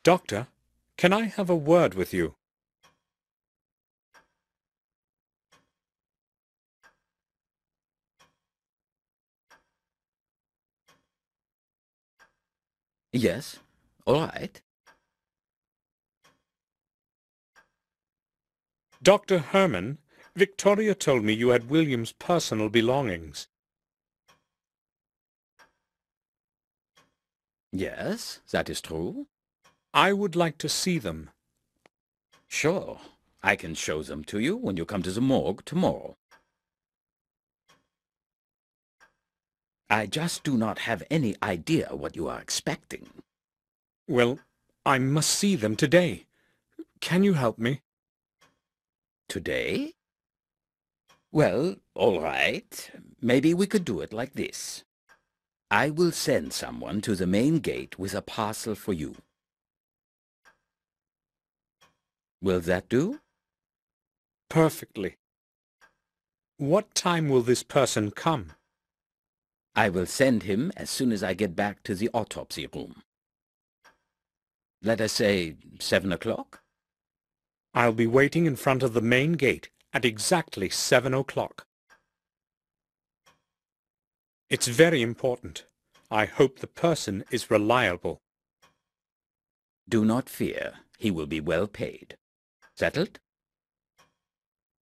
Doctor, can I have a word with you? Yes, all right. Dr. Herman, Victoria told me you had William's personal belongings. Yes, that is true. I would like to see them. Sure, I can show them to you when you come to the morgue tomorrow. I just do not have any idea what you are expecting. Well, I must see them today. Can you help me? Today? Well, all right. Maybe we could do it like this. I will send someone to the main gate with a parcel for you. Will that do? Perfectly. What time will this person come? I will send him as soon as I get back to the autopsy room. Let us say 7 o'clock? I'll be waiting in front of the main gate at exactly 7 o'clock. It's very important. I hope the person is reliable. Do not fear. He will be well paid. Settled?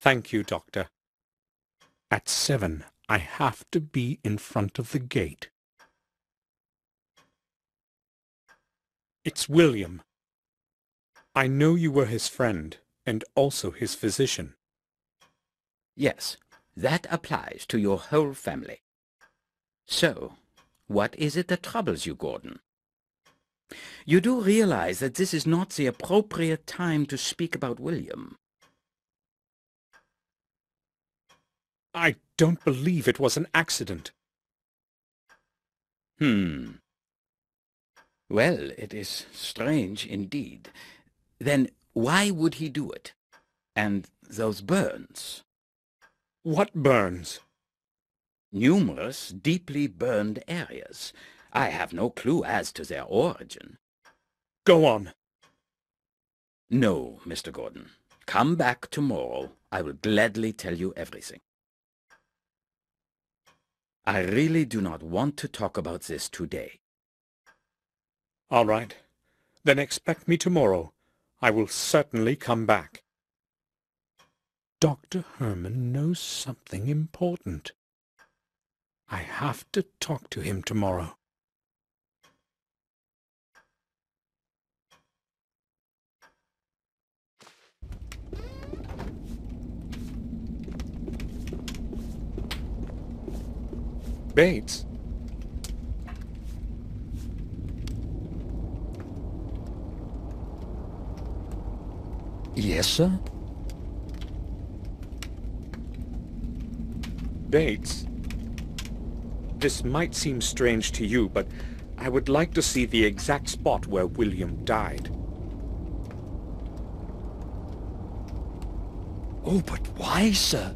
Thank you, Doctor. At 7, I have to be in front of the gate. It's William. I know you were his friend and also his physician. Yes, that applies to your whole family. So, what is it that troubles you, Gordon? You do realize that this is not the appropriate time to speak about William. I don't believe it was an accident. Well, it is strange indeed. Then why would he do it? And those burns? What burns? Numerous deeply burned areas. I have no clue as to their origin. Go on. No, Mr. Gordon. Come back tomorrow. I will gladly tell you everything. I really do not want to talk about this today. All right. Then expect me tomorrow. I will certainly come back. Dr. Herman knows something important. I have to talk to him tomorrow. Bates? Yes, sir? Bates? This might seem strange to you, but I would like to see the exact spot where William died. Oh, but why, sir?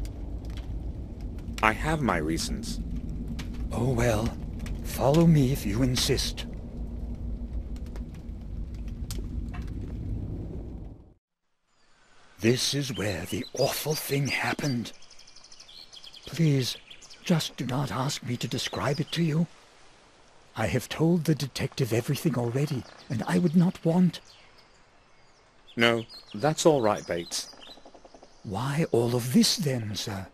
I have my reasons. Oh, well, follow me if you insist. This is where the awful thing happened. Please, just do not ask me to describe it to you. I have told the detective everything already, and I would not want... No, that's all right, Bates. Why all of this then, sir?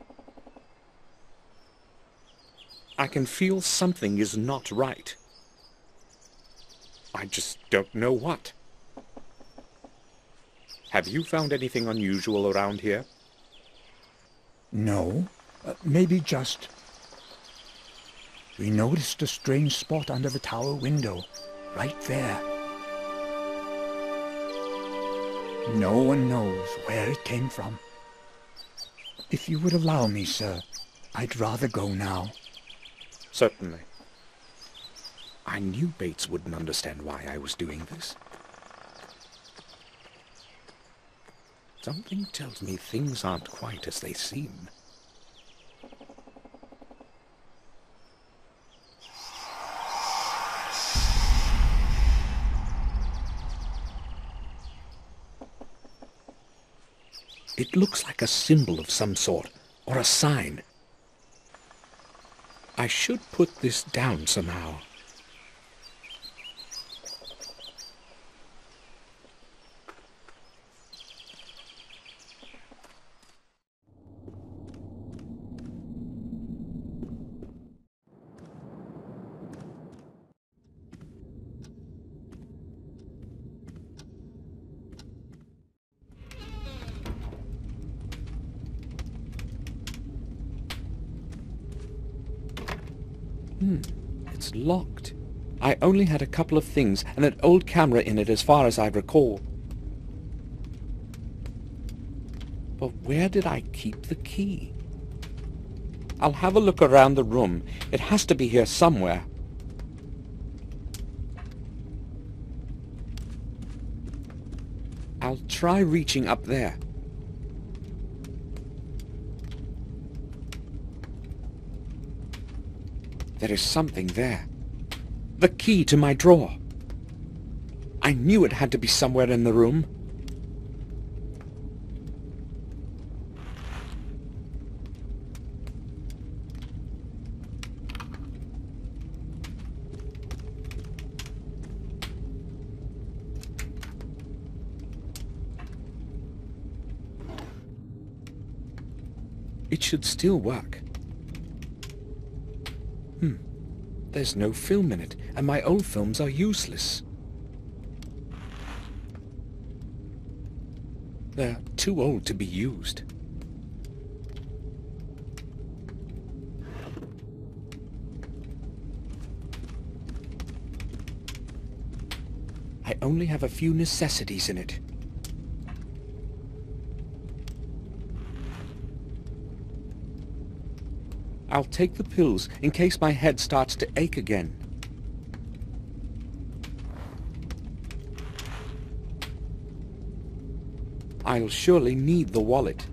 I can feel something is not right. I just don't know what. Have you found anything unusual around here? No, maybe just... We noticed a strange spot under the tower window, right there. No one knows where it came from. If you would allow me, sir, I'd rather go now. Certainly. I knew Bates wouldn't understand why I was doing this. Something tells me things aren't quite as they seem. It looks like a symbol of some sort, or a sign. I should put this down somehow. It's locked. I only had a couple of things and an old camera in it as far as I recall. But where did I keep the key? I'll have a look around the room. It has to be here somewhere. I'll try reaching up there. There is something there. The key to my drawer. I knew it had to be somewhere in the room. It should still work. There's no film in it, and my old films are useless. They're too old to be used. I only have a few necessities in it. I'll take the pills in case my head starts to ache again. I'll surely need the wallet.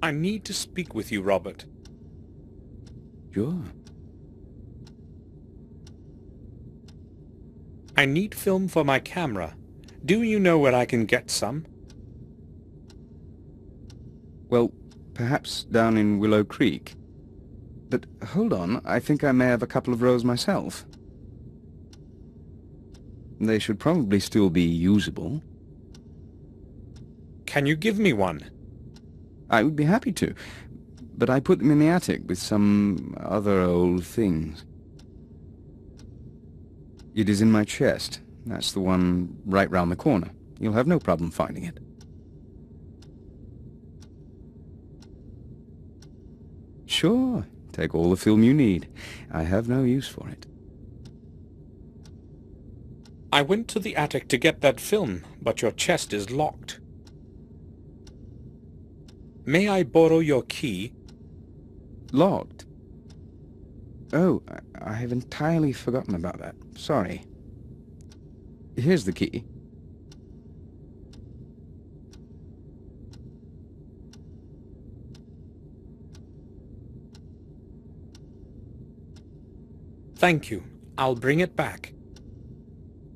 I need to speak with you, Robert. Sure. I need film for my camera. Do you know where I can get some? Well, perhaps down in Willow Creek. But hold on, I think I may have a couple of rolls myself. They should probably still be usable. Can you give me one? I would be happy to, but I put them in the attic with some other old things. It is in my chest. That's the one right round the corner. You'll have no problem finding it. Sure, take all the film you need. I have no use for it. I went to the attic to get that film, but your chest is locked. May I borrow your key? Locked? Oh, I have entirely forgotten about that. Sorry. Here's the key. Thank you. I'll bring it back.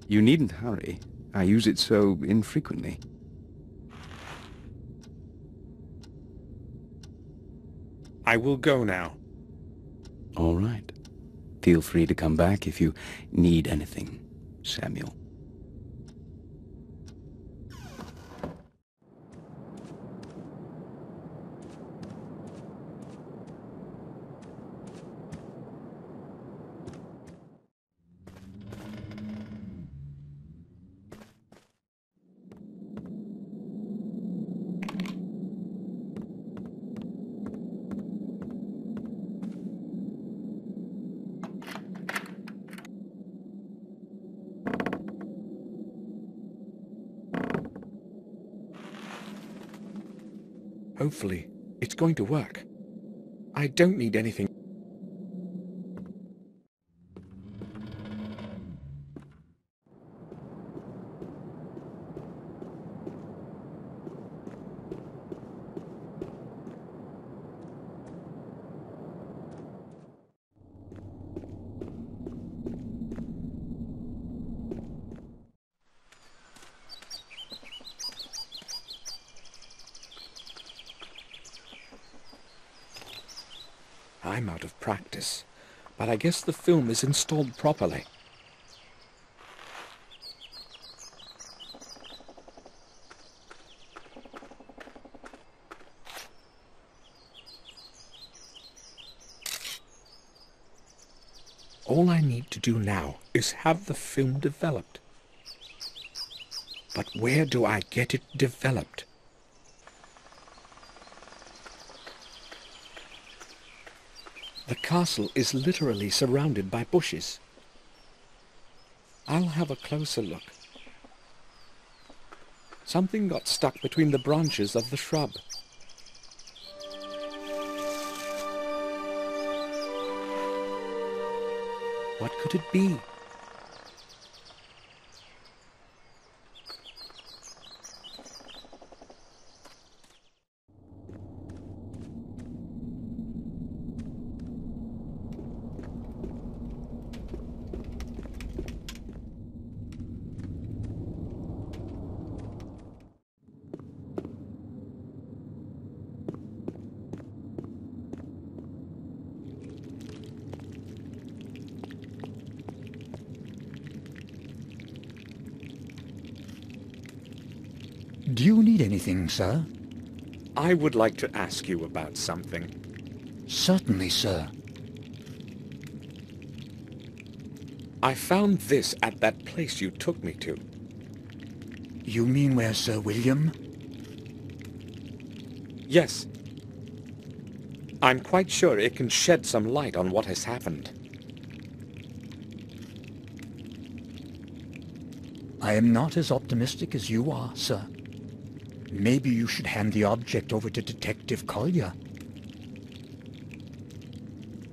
You needn't hurry. I use it so infrequently. I will go now. All right. Feel free to come back if you need anything, Samuel. Hopefully, it's going to work. I don't need anything. I'm out of practice, but I guess the film is installed properly. All I need to do now is have the film developed. But where do I get it developed? The castle is literally surrounded by bushes. I'll have a closer look. Something got stuck between the branches of the shrub. What could it be? Do you need anything, sir? I would like to ask you about something. Certainly, sir. I found this at that place you took me to. You mean where Sir William? Yes. I'm quite sure it can shed some light on what has happened. I am not as optimistic as you are, sir. Maybe you should hand the object over to Detective Collier.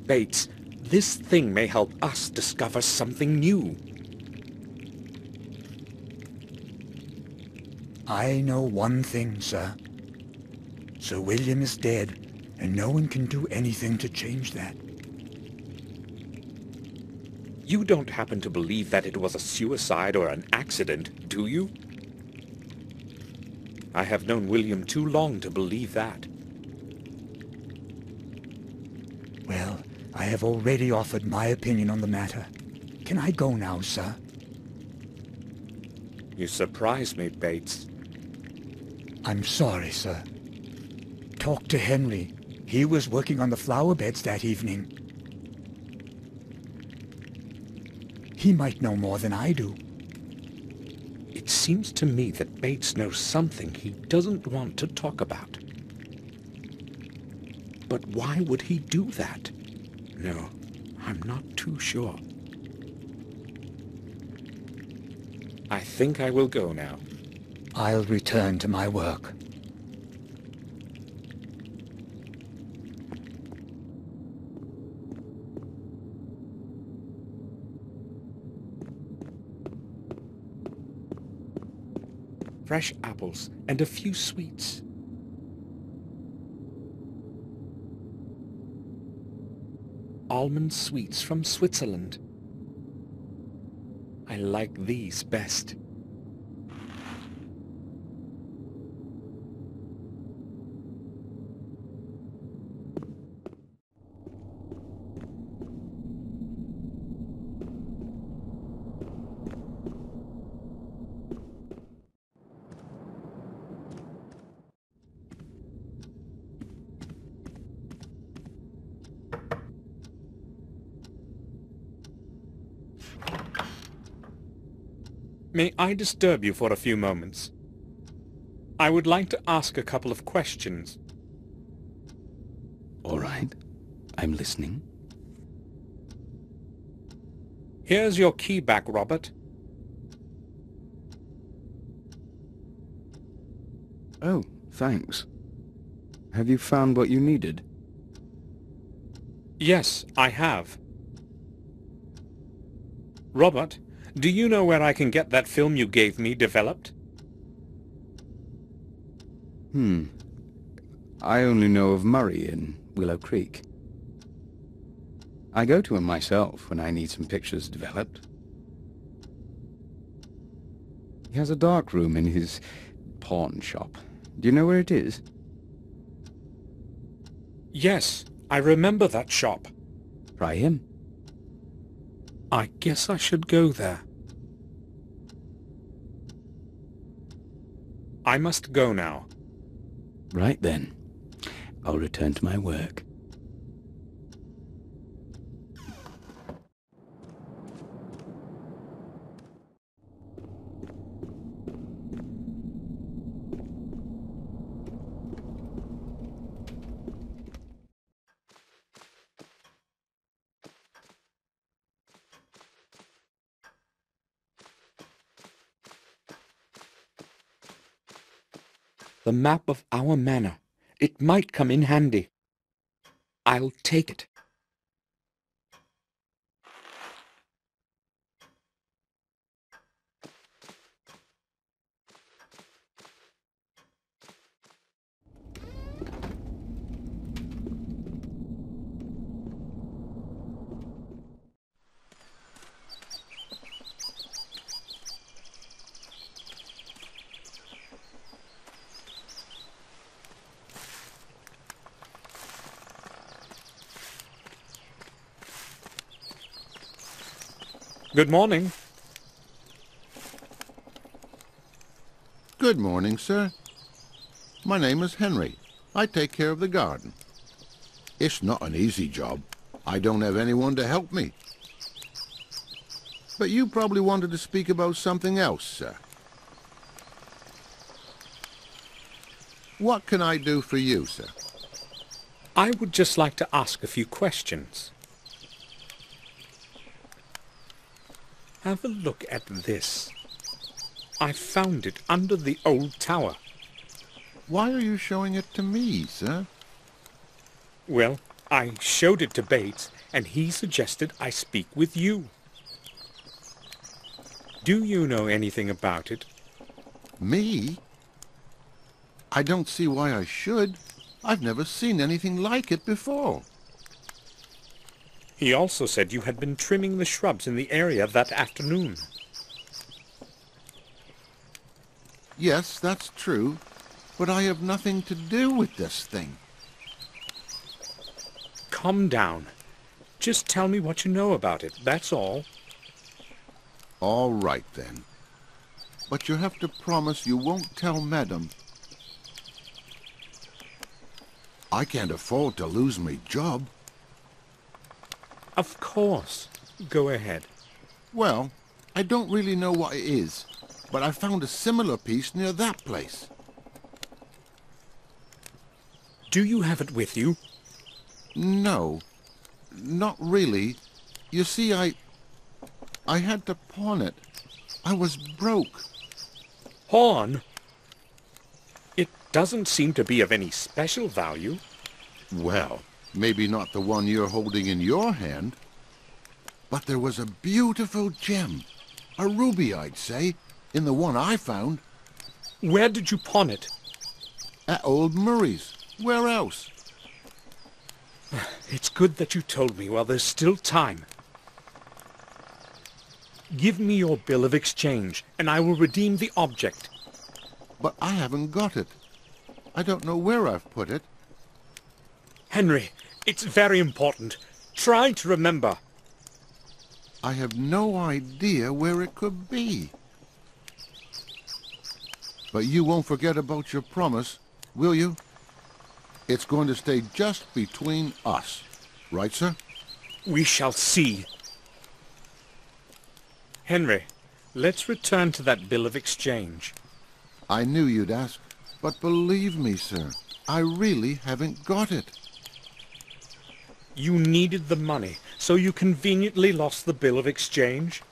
Bates, this thing may help us discover something new. I know one thing, sir. Sir William is dead, and no one can do anything to change that. You don't happen to believe that it was a suicide or an accident, do you? I have known William too long to believe that. Well, I have already offered my opinion on the matter. Can I go now, sir? You surprise me, Bates. I'm sorry, sir. Talk to Henry. He was working on the flower beds that evening. He might know more than I do. It seems to me that Bates knows something he doesn't want to talk about. But why would he do that? No, I'm not too sure. I think I will go now. I'll return to my work. Fresh apples and a few sweets. Almond sweets from Switzerland. I like these best. May I disturb you for a few moments? I would like to ask a couple of questions. All right. I'm listening. Here's your key back, Robert. Oh, thanks. Have you found what you needed? Yes, I have. Robert, do you know where I can get that film you gave me developed? I only know of Murray in Willow Creek. I go to him myself when I need some pictures developed. He has a dark room in his pawn shop. Do you know where it is? Yes, I remember that shop. Try him. I guess I should go there. I must go now. Right then. I'll return to my work. The map of our manor. It might come in handy. I'll take it. Good morning. Good morning, sir. My name is Henry. I take care of the garden. It's not an easy job. I don't have anyone to help me. But you probably wanted to speak about something else, sir. What can I do for you, sir? I would just like to ask a few questions. Have a look at this. I found it under the old tower. Why are you showing it to me, sir? Well, I showed it to Bates, and he suggested I speak with you. Do you know anything about it? Me? I don't see why I should. I've never seen anything like it before. He also said you had been trimming the shrubs in the area that afternoon. Yes, that's true, but I have nothing to do with this thing. Calm down. Just tell me what you know about it, that's all. All right, then. But you have to promise you won't tell Madam. I can't afford to lose my job. Of course. Go ahead. Well, I don't really know what it is, but I found a similar piece near that place. Do you have it with you? No, not really. You see, I had to pawn it. I was broke. Pawn? It doesn't seem to be of any special value. Well, maybe not the one you're holding in your hand. But there was a beautiful gem, a ruby, I'd say, in the one I found. Where did you pawn it? At old Murray's. Where else? It's good that you told me while there's still time. Give me your bill of exchange, and I will redeem the object. But I haven't got it. I don't know where I've put it. Henry, it's very important. Try to remember. I have no idea where it could be. But you won't forget about your promise, will you? It's going to stay just between us. Right, sir? We shall see. Henry, let's return to that bill of exchange. I knew you'd ask, but believe me, sir, I really haven't got it. You needed the money, so you conveniently lost the bill of exchange?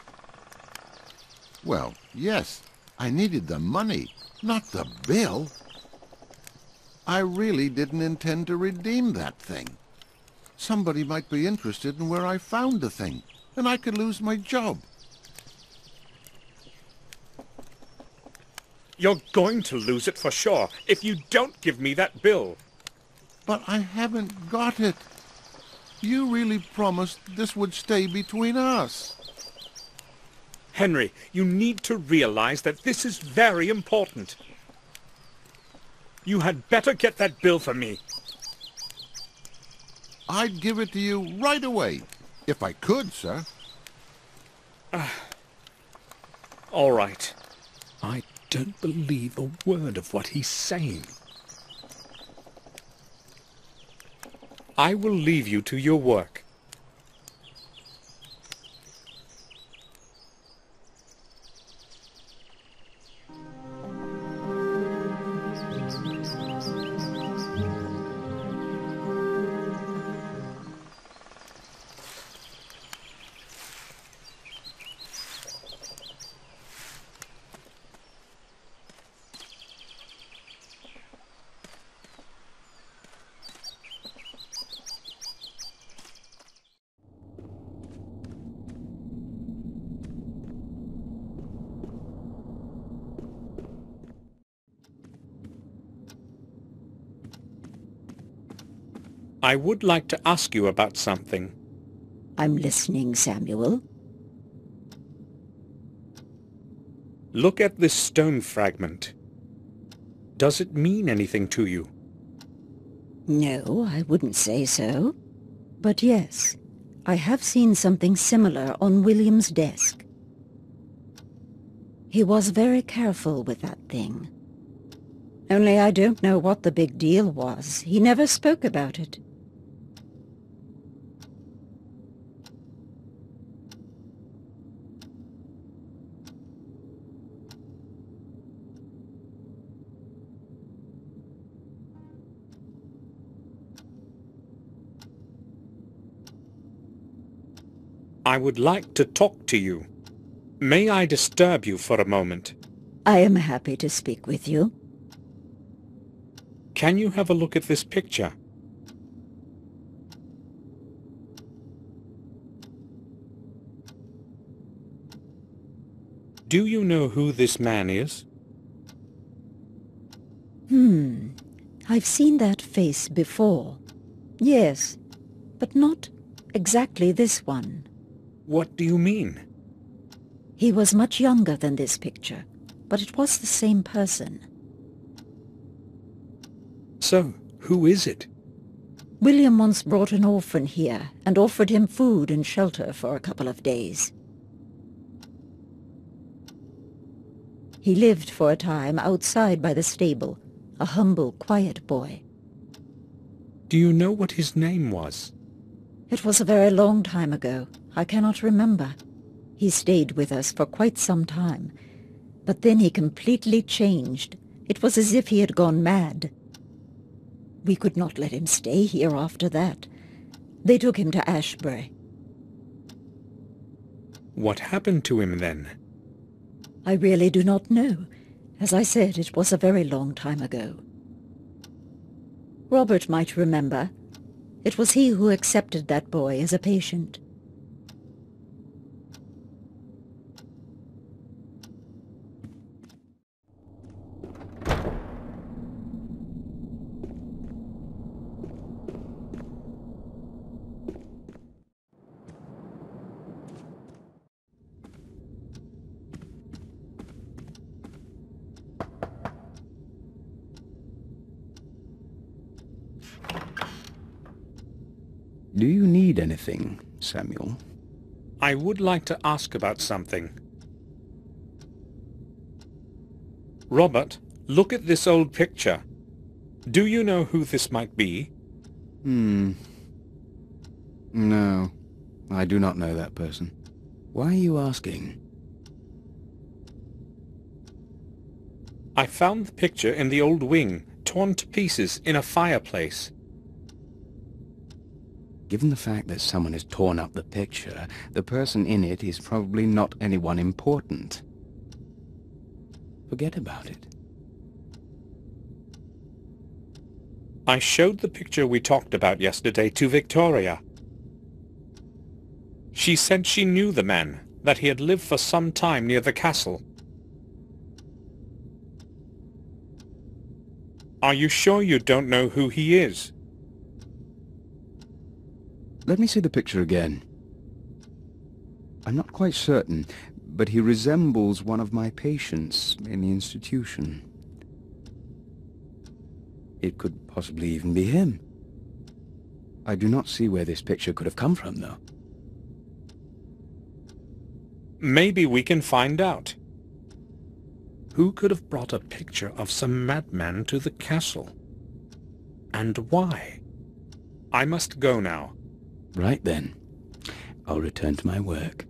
Well, yes, I needed the money, not the bill. I really didn't intend to redeem that thing. Somebody might be interested in where I found the thing, and I could lose my job. You're going to lose it for sure if you don't give me that bill. But I haven't got it. You really promised this would stay between us. Henry, you need to realize that this is very important. You had better get that bill for me. I'd give it to you right away, if I could, sir. All right. I don't believe a word of what he's saying. I will leave you to your work. I would like to ask you about something. I'm listening, Samuel. Look at this stone fragment. Does it mean anything to you? No, I wouldn't say so. But yes, I have seen something similar on William's desk. He was very careful with that thing. Only I don't know what the big deal was. He never spoke about it. I would like to talk to you. May I disturb you for a moment? I am happy to speak with you. Can you have a look at this picture? Do you know who this man is? I've seen that face before. Yes, but not exactly this one. What do you mean? He was much younger than this picture, but it was the same person. So, who is it? William once brought an orphan here and offered him food and shelter for a couple of days. He lived for a time outside by the stable, a humble, quiet boy. Do you know what his name was? It was a very long time ago. I cannot remember. He stayed with us for quite some time, but then he completely changed. It was as if he had gone mad. We could not let him stay here after that. They took him to Ashbury. What happened to him then? I really do not know. As I said, it was a very long time ago. Robert might remember. It was he who accepted that boy as a patient. Do you need anything, Samuel? I would like to ask about something. Robert, look at this old picture. Do you know who this might be? No, I do not know that person. Why are you asking? I found the picture in the old wing, torn to pieces in a fireplace. Given the fact that someone has torn up the picture, the person in it is probably not anyone important. Forget about it. I showed the picture we talked about yesterday to Victoria. She said she knew the man, that he had lived for some time near the castle. Are you sure you don't know who he is? Let me see the picture again. I'm not quite certain, but he resembles one of my patients in the institution. It could possibly even be him. I do not see where this picture could have come from, though. Maybe we can find out. Who could have brought a picture of some madman to the castle? And why? I must go now. Right then. I'll return to my work.